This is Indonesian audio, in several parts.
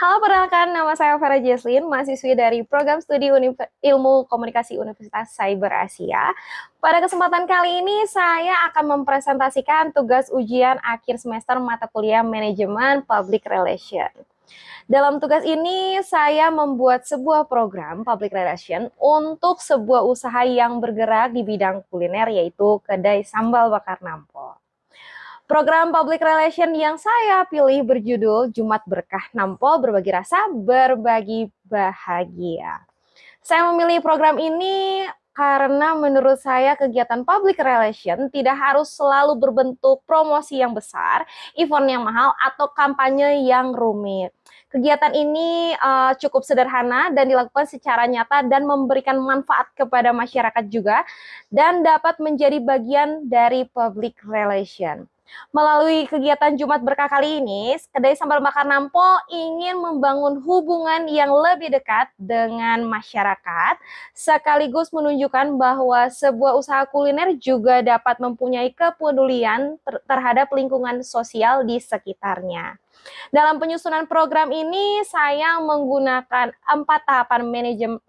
Halo, perkenalkan nama saya Vera Jesslyn, mahasiswi dari program studi Ilmu Komunikasi Universitas Cyber Asia. Pada kesempatan kali ini, saya akan mempresentasikan tugas ujian akhir semester mata kuliah Manajemen Public Relation. Dalam tugas ini, saya membuat sebuah program public relation untuk sebuah usaha yang bergerak di bidang kuliner, yaitu kedai sambal bakar nampol. Program public relation yang saya pilih berjudul Jumat Berkah Nampol Berbagi Rasa, Berbagi Bahagia. Saya memilih program ini karena menurut saya kegiatan public relation tidak harus selalu berbentuk promosi yang besar, event yang mahal, atau kampanye yang rumit. Kegiatan ini cukup sederhana dan dilakukan secara nyata dan memberikan manfaat kepada masyarakat juga dan dapat menjadi bagian dari public relation. Melalui kegiatan Jumat Berkah kali ini, Kedai Sambal Bakar Nampol ingin membangun hubungan yang lebih dekat dengan masyarakat, sekaligus menunjukkan bahwa sebuah usaha kuliner juga dapat mempunyai kepedulian terhadap lingkungan sosial di sekitarnya. Dalam penyusunan program ini, saya menggunakan 4 tahapan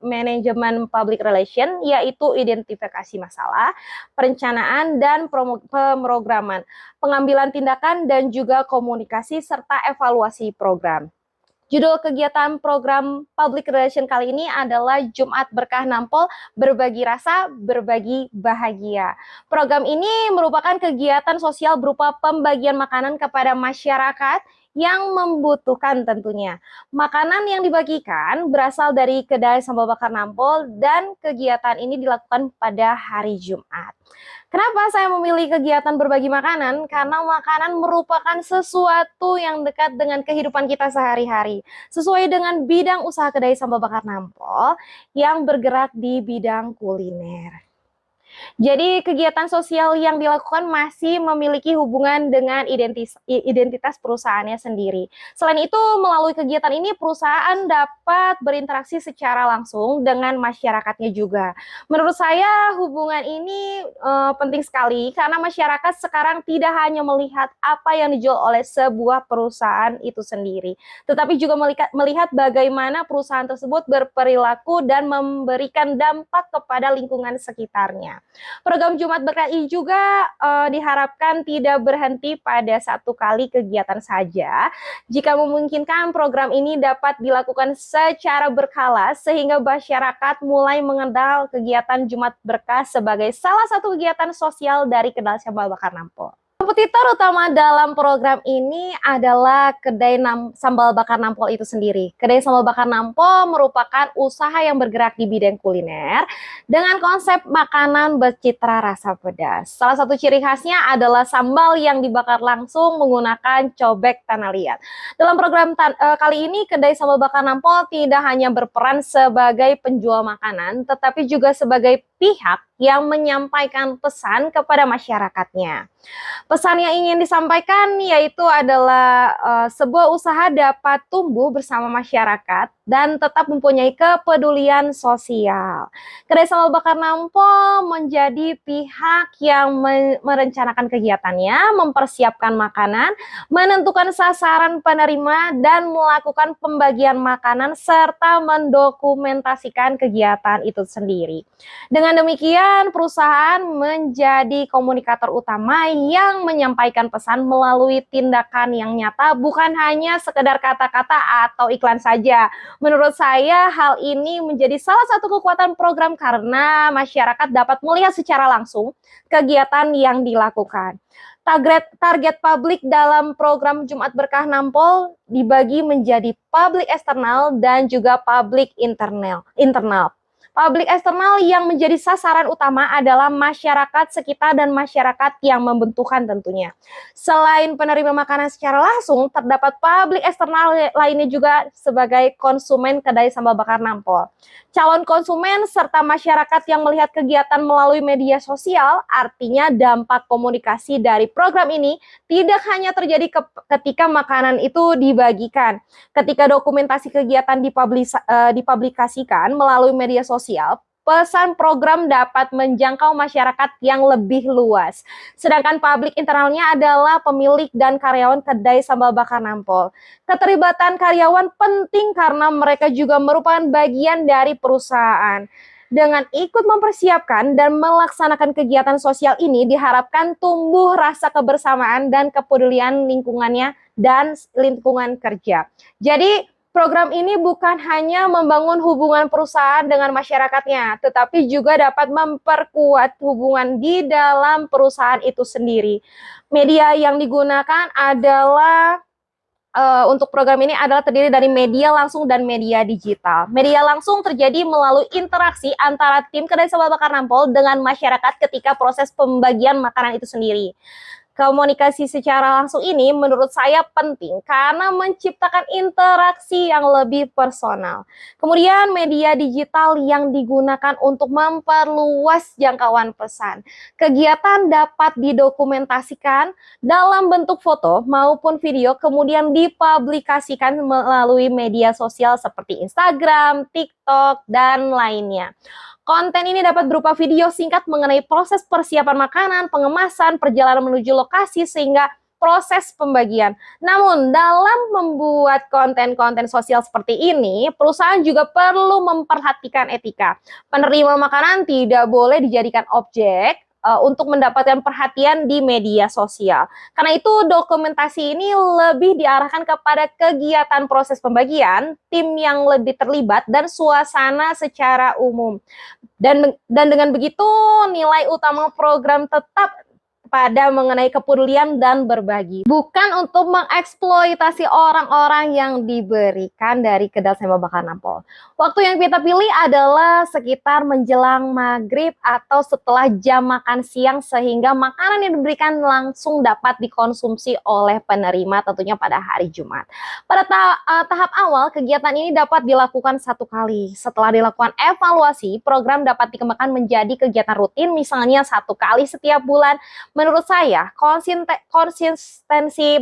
manajemen public relation, yaitu identifikasi masalah, perencanaan, dan pemrograman, pengambilan tindakan, dan juga komunikasi, serta evaluasi program. Judul kegiatan program public relation kali ini adalah Jumat Berkah Nampol, Berbagi Rasa, Berbagi Bahagia. Program ini merupakan kegiatan sosial berupa pembagian makanan kepada masyarakat yang membutuhkan tentunya. Makanan yang dibagikan berasal dari kedai sambal bakar nampol dan kegiatan ini dilakukan pada hari Jumat. Kenapa saya memilih kegiatan berbagi makanan? Karena makanan merupakan sesuatu yang dekat dengan kehidupan kita sehari-hari. Sesuai dengan bidang usaha kedai sambal bakar nampol yang bergerak di bidang kuliner. Jadi kegiatan sosial yang dilakukan masih memiliki hubungan dengan identitas perusahaannya sendiri. Selain itu, melalui kegiatan ini perusahaan dapat berinteraksi secara langsung dengan masyarakatnya juga. Menurut saya hubungan ini penting sekali karena masyarakat sekarang tidak hanya melihat apa yang dijual oleh sebuah perusahaan itu sendiri, tetapi juga melihat bagaimana perusahaan tersebut berperilaku dan memberikan dampak kepada lingkungan sekitarnya. Program Jumat Berkah ini juga diharapkan tidak berhenti pada satu kali kegiatan saja. Jika memungkinkan, program ini dapat dilakukan secara berkala sehingga masyarakat mulai mengenal kegiatan Jumat Berkah sebagai salah satu kegiatan sosial dari Kedai Sambal Bakar Nampol. Kompetitor utama dalam program ini adalah Kedai Sambal Bakar Nampol itu sendiri. Kedai Sambal Bakar Nampol merupakan usaha yang bergerak di bidang kuliner dengan konsep makanan bercitra rasa pedas. Salah satu ciri khasnya adalah sambal yang dibakar langsung menggunakan cobek tanah liat. Dalam program kali ini, Kedai Sambal Bakar Nampol tidak hanya berperan sebagai penjual makanan, tetapi juga sebagai pihak yang menyampaikan pesan kepada masyarakatnya. Pesan yang ingin disampaikan yaitu adalah sebuah usaha dapat tumbuh bersama masyarakat dan tetap mempunyai kepedulian sosial. Kedai Sambal Bakar Nampol menjadi pihak yang merencanakan kegiatannya, mempersiapkan makanan, menentukan sasaran penerima, dan melakukan pembagian makanan serta mendokumentasikan kegiatan itu sendiri. Dengan demikian, perusahaan menjadi komunikator utama yang menyampaikan pesan melalui tindakan yang nyata, bukan hanya sekedar kata-kata atau iklan saja. Menurut saya, hal ini menjadi salah satu kekuatan program karena masyarakat dapat melihat secara langsung kegiatan yang dilakukan. Target publik dalam program Jumat Berkah Nampol dibagi menjadi publik eksternal dan juga publik internal. Publik eksternal yang menjadi sasaran utama adalah masyarakat sekitar dan masyarakat yang membutuhkan tentunya. Selain penerima makanan secara langsung, terdapat publik eksternal lainnya juga sebagai konsumen Kedai Sambal Bakar Nampol. Calon konsumen serta masyarakat yang melihat kegiatan melalui media sosial, artinya dampak komunikasi dari program ini tidak hanya terjadi ketika makanan itu dibagikan. Ketika dokumentasi kegiatan dipublikasikan melalui media sosial, pesan program dapat menjangkau masyarakat yang lebih luas. Sedangkan publik internalnya adalah pemilik dan karyawan kedai sambal bakar Nampol. Keterlibatan karyawan penting karena mereka juga merupakan bagian dari perusahaan. Dengan ikut mempersiapkan dan melaksanakan kegiatan sosial ini diharapkan tumbuh rasa kebersamaan dan kepedulian lingkungannya dan lingkungan kerja. Jadi program ini bukan hanya membangun hubungan perusahaan dengan masyarakatnya, tetapi juga dapat memperkuat hubungan di dalam perusahaan itu sendiri. Media yang digunakan adalah untuk program ini adalah terdiri dari media langsung dan media digital. Media langsung terjadi melalui interaksi antara tim kedai sambal bakar Nampol dengan masyarakat ketika proses pembagian makanan itu sendiri. Komunikasi secara langsung ini menurut saya penting karena menciptakan interaksi yang lebih personal. Kemudian media digital yang digunakan untuk memperluas jangkauan pesan. Kegiatan dapat didokumentasikan dalam bentuk foto maupun video kemudian dipublikasikan melalui media sosial seperti Instagram, TikTok, dan lainnya. Konten ini dapat berupa video singkat mengenai proses persiapan makanan, pengemasan, perjalanan menuju lokasi, sehingga proses pembagian. Namun, dalam membuat konten-konten sosial seperti ini, perusahaan juga perlu memperhatikan etika. Penerima makanan tidak boleh dijadikan objek untuk mendapatkan perhatian di media sosial. Karena itu dokumentasi ini lebih diarahkan kepada kegiatan proses pembagian, tim yang lebih terlibat, dan suasana secara umum. Dan dengan begitu nilai utama program tetap pada mengenai kepedulian dan berbagi. Bukan untuk mengeksploitasi orang-orang yang diberikan dari kedai sambal bakar Nampol. Waktu yang kita pilih adalah sekitar menjelang maghrib atau setelah jam makan siang sehingga makanan yang diberikan langsung dapat dikonsumsi oleh penerima tentunya pada hari Jumat. Pada tahap awal kegiatan ini dapat dilakukan satu kali. Setelah dilakukan evaluasi, program dapat dikembangkan menjadi kegiatan rutin misalnya satu kali setiap bulan. Menurut saya, konsistensi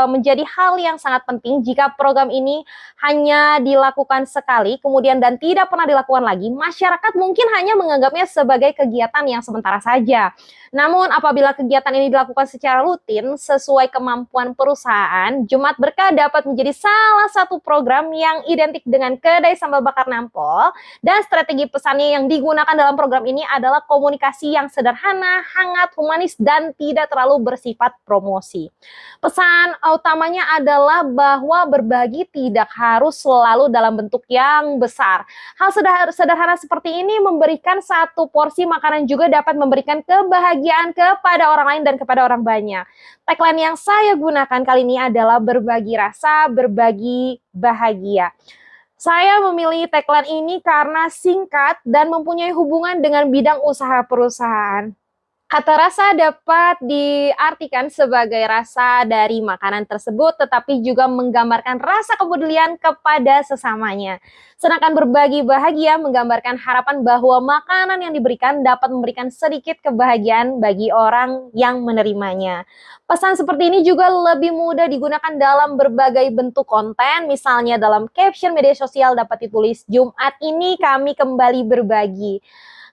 menjadi hal yang sangat penting jika program ini hanya dilakukan sekali, kemudian dan tidak pernah dilakukan lagi, masyarakat mungkin hanya menganggapnya sebagai kegiatan yang sementara saja. Namun apabila kegiatan ini dilakukan secara rutin sesuai kemampuan perusahaan, Jumat Berkah dapat menjadi salah satu program yang identik dengan kedai sambal bakar Nampol dan strategi pesannya yang digunakan dalam program ini adalah komunikasi yang sederhana, hangat, humanis, dan tidak terlalu bersifat promosi. Pesan utamanya adalah bahwa berbagi tidak harus selalu dalam bentuk yang besar. Hal sederhana seperti ini memberikan satu porsi makanan juga dapat memberikan kebahagiaan kepada orang lain dan kepada orang banyak. Tagline yang saya gunakan kali ini adalah berbagi rasa, berbagi bahagia. Saya memilih tagline ini karena singkat dan mempunyai hubungan dengan bidang usaha perusahaan. Kata rasa dapat diartikan sebagai rasa dari makanan tersebut, tetapi juga menggambarkan rasa kepedulian kepada sesamanya. Sedangkan berbagi bahagia menggambarkan harapan bahwa makanan yang diberikan dapat memberikan sedikit kebahagiaan bagi orang yang menerimanya. Pesan seperti ini juga lebih mudah digunakan dalam berbagai bentuk konten, misalnya dalam caption media sosial dapat ditulis, "Jumat ini kami kembali berbagi."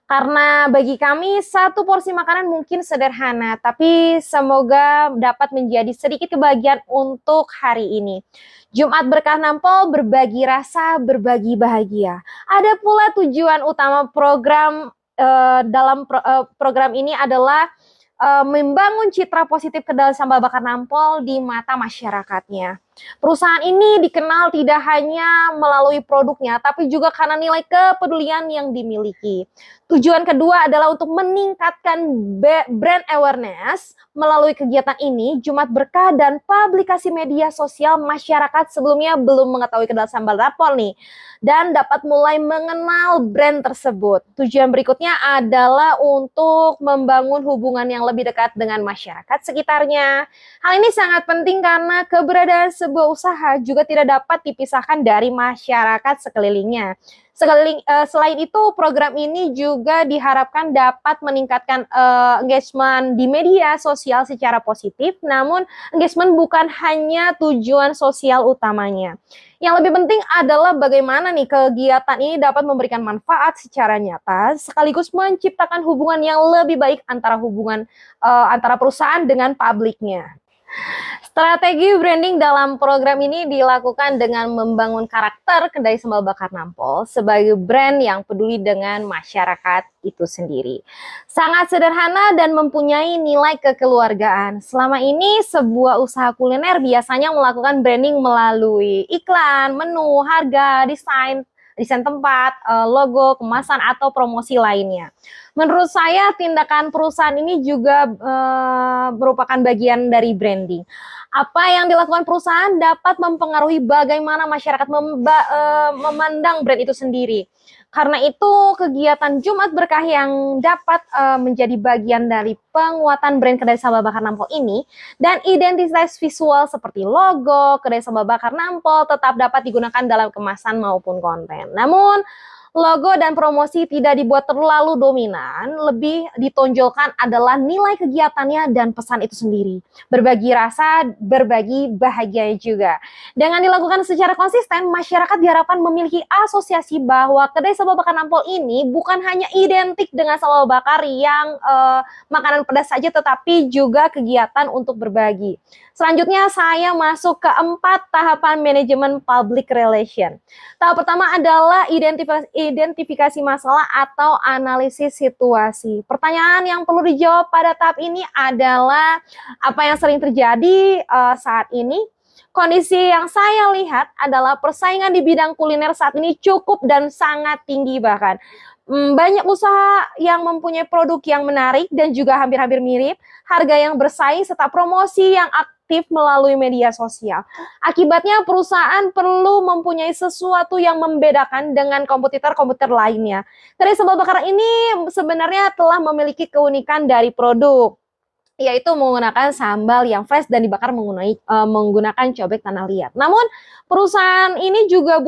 Karena bagi kami satu porsi makanan mungkin sederhana, tapi semoga dapat menjadi sedikit kebahagiaan untuk hari ini. Jumat Berkah Nampol, berbagi rasa, berbagi bahagia. Ada pula tujuan utama program program ini adalah membangun citra positif kedai sambal bakar Nampol di mata masyarakatnya. Perusahaan ini dikenal tidak hanya melalui produknya, tapi juga karena nilai kepedulian yang dimiliki. Tujuan kedua adalah untuk meningkatkan brand awareness melalui kegiatan ini. Jumat Berkah dan publikasi media sosial masyarakat sebelumnya belum mengetahui kedai sambal Nampol nih, dan dapat mulai mengenal brand tersebut. Tujuan berikutnya adalah untuk membangun hubungan yang lebih dekat dengan masyarakat sekitarnya. Hal ini sangat penting karena keberadaan sebuah usaha juga tidak dapat dipisahkan dari masyarakat sekelilingnya. Selain itu, program ini juga diharapkan dapat meningkatkan engagement di media sosial secara positif, namun engagement bukan hanya tujuan sosial utamanya. Yang lebih penting adalah bagaimana nih kegiatan ini dapat memberikan manfaat secara nyata, sekaligus menciptakan hubungan yang lebih baik antara perusahaan dengan publiknya. Strategi branding dalam program ini dilakukan dengan membangun karakter kedai sambal bakar Nampol sebagai brand yang peduli dengan masyarakat itu sendiri. Sangat sederhana dan mempunyai nilai kekeluargaan. Selama ini sebuah usaha kuliner biasanya melakukan branding melalui iklan, menu, harga, desain tempat, logo, kemasan, atau promosi lainnya. Menurut saya tindakan perusahaan ini juga merupakan bagian dari branding. Apa yang dilakukan perusahaan dapat mempengaruhi bagaimana masyarakat memandang brand itu sendiri. Karena itu kegiatan Jumat Berkah yang dapat menjadi bagian dari penguatan brand kedai sambal bakar Nampol ini dan identitas visual seperti logo kedai sambal bakar Nampol tetap dapat digunakan dalam kemasan maupun konten. Namun logo dan promosi tidak dibuat terlalu dominan, lebih ditonjolkan adalah nilai kegiatannya dan pesan itu sendiri. Berbagi rasa, berbagi bahagia juga. Dengan dilakukan secara konsisten, masyarakat diharapkan memiliki asosiasi bahwa kedai sambal bakar Nampol ini bukan hanya identik dengan sambal bakar yang makanan pedas saja, tetapi juga kegiatan untuk berbagi. Selanjutnya saya masuk ke 4 tahapan manajemen public relation. Tahap pertama adalah identifikasi masalah atau analisis situasi. Pertanyaan yang perlu dijawab pada tahap ini adalah apa yang sering terjadi saat ini. Kondisi yang saya lihat adalah persaingan di bidang kuliner saat ini cukup dan sangat tinggi bahkan. Banyak usaha yang mempunyai produk yang menarik dan juga hampir-hampir mirip, harga yang bersaing serta promosi yang aktif melalui media sosial. Akibatnya perusahaan perlu mempunyai sesuatu yang membedakan dengan kompetitor-kompetitor lainnya. Kedai sambal bakar ini sebenarnya telah memiliki keunikan dari produk, yaitu menggunakan sambal yang fresh dan dibakar menggunakan cobek tanah liat. Namun perusahaan ini juga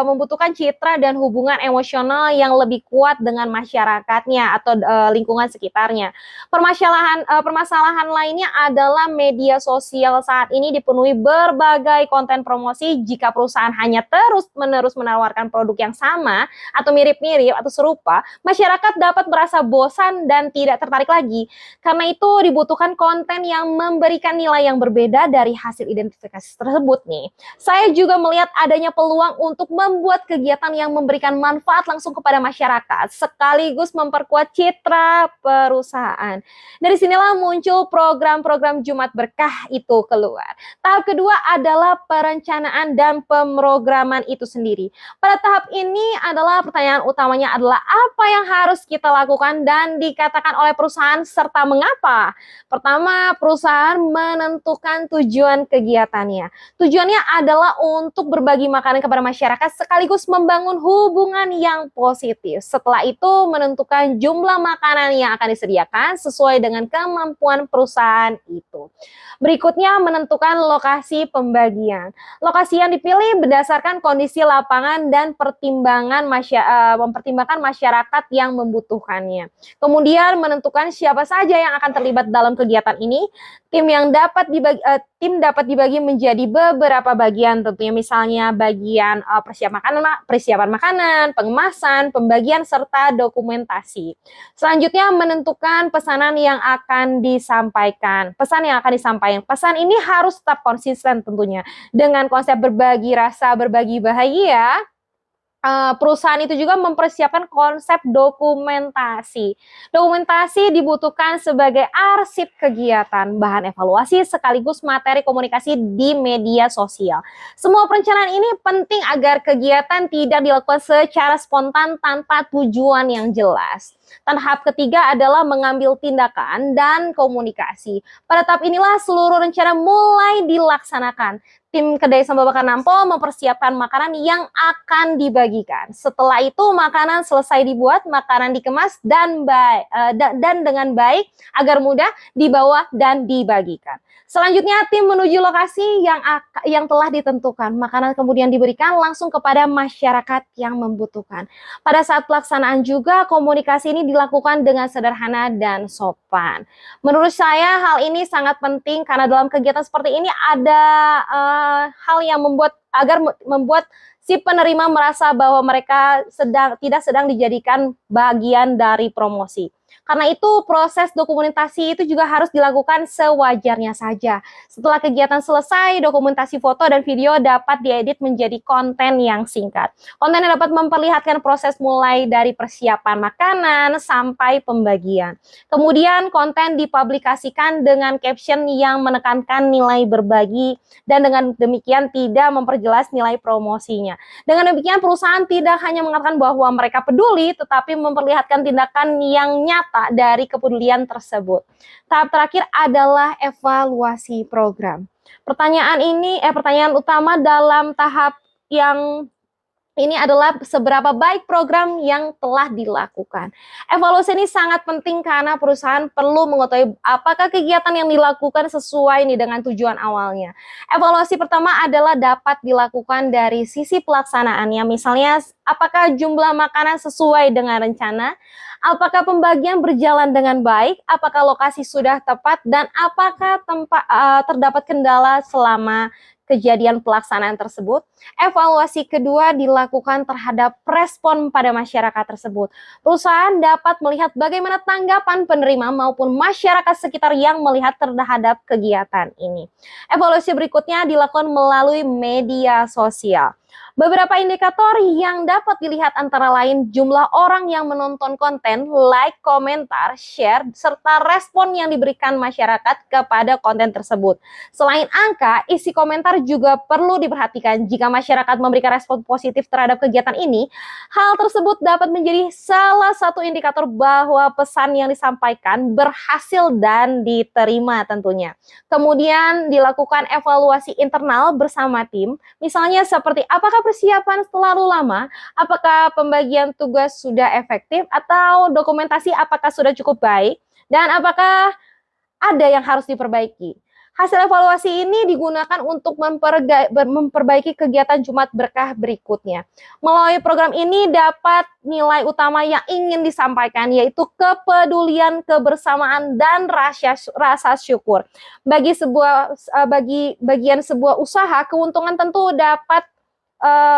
membutuhkan citra dan hubungan emosional yang lebih kuat dengan masyarakatnya atau lingkungan sekitarnya. Permasalahan lainnya adalah media sosial saat ini dipenuhi berbagai konten promosi. Jika perusahaan hanya terus-menerus menawarkan produk yang sama atau mirip-mirip atau serupa, masyarakat dapat merasa bosan dan tidak tertarik lagi. Karena itu dibutuhkan konten yang memberikan nilai yang berbeda dari hasil identifikasi tersebut nih. Saya juga melihat adanya peluang untuk membuat kegiatan yang memberikan manfaat langsung kepada masyarakat sekaligus memperkuat citra perusahaan. Dari sinilah muncul program-program Jumat Berkah itu keluar. Tahap kedua adalah perencanaan dan pemrograman itu sendiri. Pada tahap ini adalah pertanyaan utamanya adalah apa yang harus kita lakukan dan dikatakan oleh perusahaan serta mengapa. Pertama, perusahaan menentukan tujuan kegiatannya. Tujuannya adalah untuk berbagi makanan kepada masyarakat sekaligus membangun hubungan yang positif. Setelah itu menentukan jumlah makanan yang akan disediakan sesuai dengan kemampuan perusahaan itu. Berikutnya menentukan lokasi pembagian. Lokasi yang dipilih berdasarkan kondisi lapangan dan mempertimbangkan masyarakat yang membutuhkannya. Kemudian menentukan siapa saja yang akan terlibat dalam kegiatan ini. Tim dapat dibagi menjadi beberapa bagian, tentunya misalnya bagian persiapan makanan, pengemasan, pembagian serta dokumentasi. Selanjutnya menentukan pesanan yang akan disampaikan. Pesan ini harus tetap konsisten tentunya dengan konsep berbagi rasa, berbagi bahagia. Perusahaan itu juga mempersiapkan konsep dokumentasi. Dokumentasi dibutuhkan sebagai arsip kegiatan, bahan evaluasi sekaligus materi komunikasi di media sosial. Semua perencanaan ini penting agar kegiatan tidak dilakukan secara spontan tanpa tujuan yang jelas. Tahap ketiga adalah mengambil tindakan dan komunikasi. Pada tahap inilah seluruh rencana mulai dilaksanakan. Tim kedai sambal bakar Nampo mempersiapkan makanan yang akan dibagikan. Setelah itu makanan selesai dibuat, makanan dikemas dan dengan baik agar mudah dibawa dan dibagikan. Selanjutnya tim menuju lokasi yang telah ditentukan. Makanan kemudian diberikan langsung kepada masyarakat yang membutuhkan. Pada saat pelaksanaan juga komunikasi ini dilakukan dengan sederhana dan sopan. Menurut saya hal ini sangat penting karena dalam kegiatan seperti ini ada hal yang membuat si penerima merasa bahwa mereka tidak sedang dijadikan bagian dari promosi. Karena itu proses dokumentasi itu juga harus dilakukan sewajarnya saja. Setelah kegiatan selesai, dokumentasi foto dan video dapat diedit menjadi konten yang singkat. Konten yang dapat memperlihatkan proses mulai dari persiapan makanan sampai pembagian. Kemudian konten dipublikasikan dengan caption yang menekankan nilai berbagi dan dengan demikian tidak memperjelas nilai promosinya. Dengan demikian perusahaan tidak hanya mengatakan bahwa mereka peduli, tetapi memperlihatkan tindakan yang nyata dari kepedulian tersebut. Tahap terakhir adalah evaluasi program. Pertanyaan utama dalam tahap yang ini adalah seberapa baik program yang telah dilakukan. Evaluasi ini sangat penting karena perusahaan perlu mengetahui apakah kegiatan yang dilakukan sesuai dengan tujuan awalnya. Evaluasi pertama adalah dapat dilakukan dari sisi pelaksanaannya. Misalnya, apakah jumlah makanan sesuai dengan rencana? Apakah pembagian berjalan dengan baik? Apakah lokasi sudah tepat? Dan apakah terdapat kendala selama kejadian pelaksanaan tersebut? Evaluasi kedua dilakukan terhadap respon pada masyarakat tersebut. Perusahaan dapat melihat bagaimana tanggapan penerima maupun masyarakat sekitar yang melihat terhadap kegiatan ini. Evaluasi berikutnya dilakukan melalui media sosial. Beberapa indikator yang dapat dilihat antara lain jumlah orang yang menonton konten, like, komentar, share, serta respon yang diberikan masyarakat kepada konten tersebut. Selain angka, isi komentar juga perlu diperhatikan. Jika masyarakat memberikan respon positif terhadap kegiatan ini, hal tersebut dapat menjadi salah satu indikator bahwa pesan yang disampaikan berhasil dan diterima tentunya. Kemudian dilakukan evaluasi internal bersama tim, misalnya seperti apakah persiapan terlalu lama, apakah pembagian tugas sudah efektif, atau dokumentasi apakah sudah cukup baik, dan apakah ada yang harus diperbaiki. Hasil evaluasi ini digunakan untuk memperbaiki kegiatan Jumat Berkah berikutnya. Melalui program ini dapat nilai utama yang ingin disampaikan, yaitu kepedulian, kebersamaan, dan rasa syukur. Bagi bagian sebuah usaha, keuntungan tentu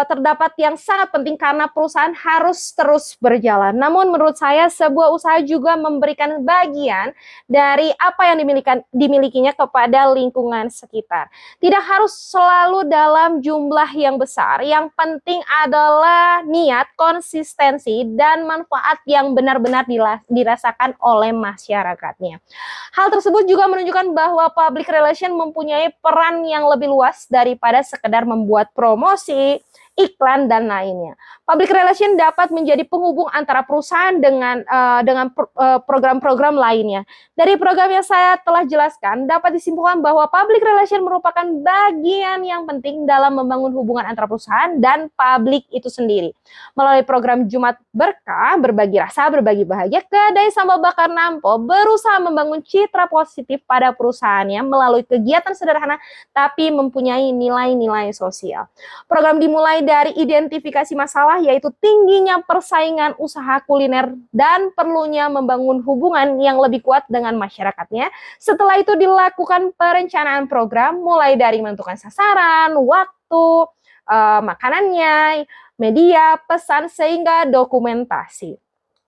terdapat yang sangat penting karena perusahaan harus terus berjalan. Namun menurut saya sebuah usaha juga memberikan bagian dari apa yang dimilikinya kepada lingkungan sekitar. Tidak harus selalu dalam jumlah yang besar. Yang penting adalah niat, konsistensi, dan manfaat yang benar-benar dirasakan oleh masyarakatnya. Hal tersebut juga menunjukkan bahwa public relation mempunyai peran yang lebih luas daripada sekedar membuat promosi, iklan, dan lainnya. Public relation dapat menjadi penghubung antara perusahaan dengan program-program lainnya. Dari program yang saya telah jelaskan, dapat disimpulkan bahwa public relation merupakan bagian yang penting dalam membangun hubungan antara perusahaan dan publik itu sendiri. Melalui program Jumat Berkah, berbagi rasa, berbagi bahagia, kedai sambal bakar Nampo berusaha membangun citra positif pada perusahaannya melalui kegiatan sederhana tapi mempunyai nilai-nilai sosial. Program dimulai dari identifikasi masalah, yaitu tingginya persaingan usaha kuliner dan perlunya membangun hubungan yang lebih kuat dengan masyarakatnya. Setelah itu dilakukan perencanaan program mulai dari menentukan sasaran, waktu, makanannya, media, pesan, sehingga dokumentasi.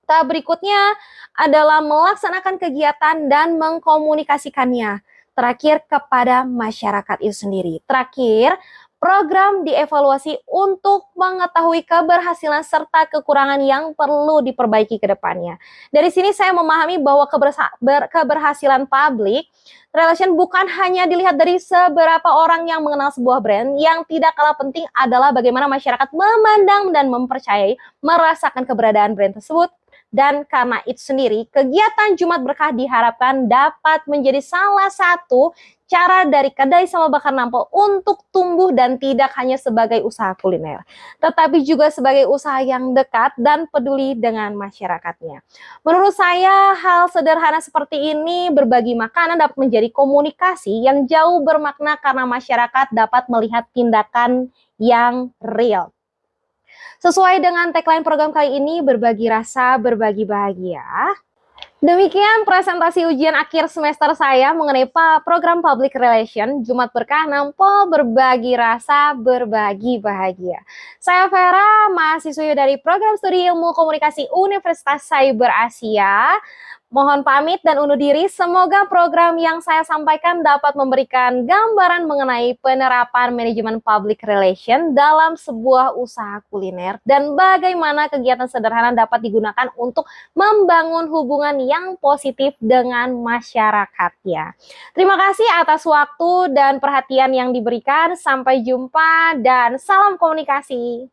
Tahap berikutnya adalah melaksanakan kegiatan dan mengkomunikasikannya. Terakhir kepada masyarakat itu sendiri. Terakhir, program dievaluasi untuk mengetahui keberhasilan serta kekurangan yang perlu diperbaiki ke depannya. Dari sini saya memahami bahwa keberhasilan public relation bukan hanya dilihat dari seberapa orang yang mengenal sebuah brand, yang tidak kalah penting adalah bagaimana masyarakat memandang dan mempercayai, merasakan keberadaan brand tersebut, Dan karena itu sendiri, kegiatan Jumat Berkah diharapkan dapat menjadi salah satu cara dari Kedai Sambal Bakar Nampol untuk tumbuh dan tidak hanya sebagai usaha kuliner, tetapi juga sebagai usaha yang dekat dan peduli dengan masyarakatnya. Menurut saya, hal sederhana seperti ini berbagi makanan dapat menjadi komunikasi yang jauh bermakna karena masyarakat dapat melihat tindakan yang real. Sesuai dengan tagline program kali ini, berbagi rasa, berbagi bahagia. Demikian presentasi ujian akhir semester saya mengenai program Public Relation Jumat Berkah Nampol Berbagi Rasa Berbagi Bahagia. Saya Vera, mahasiswi dari Program Studi Ilmu Komunikasi Universitas Cyber Asia. Mohon pamit dan undur diri. Semoga program yang saya sampaikan dapat memberikan gambaran mengenai penerapan manajemen public relation dalam sebuah usaha kuliner dan bagaimana kegiatan sederhana dapat digunakan untuk membangun hubungan yang positif dengan masyarakatnya. Terima kasih atas waktu dan perhatian yang diberikan. Sampai jumpa dan salam komunikasi.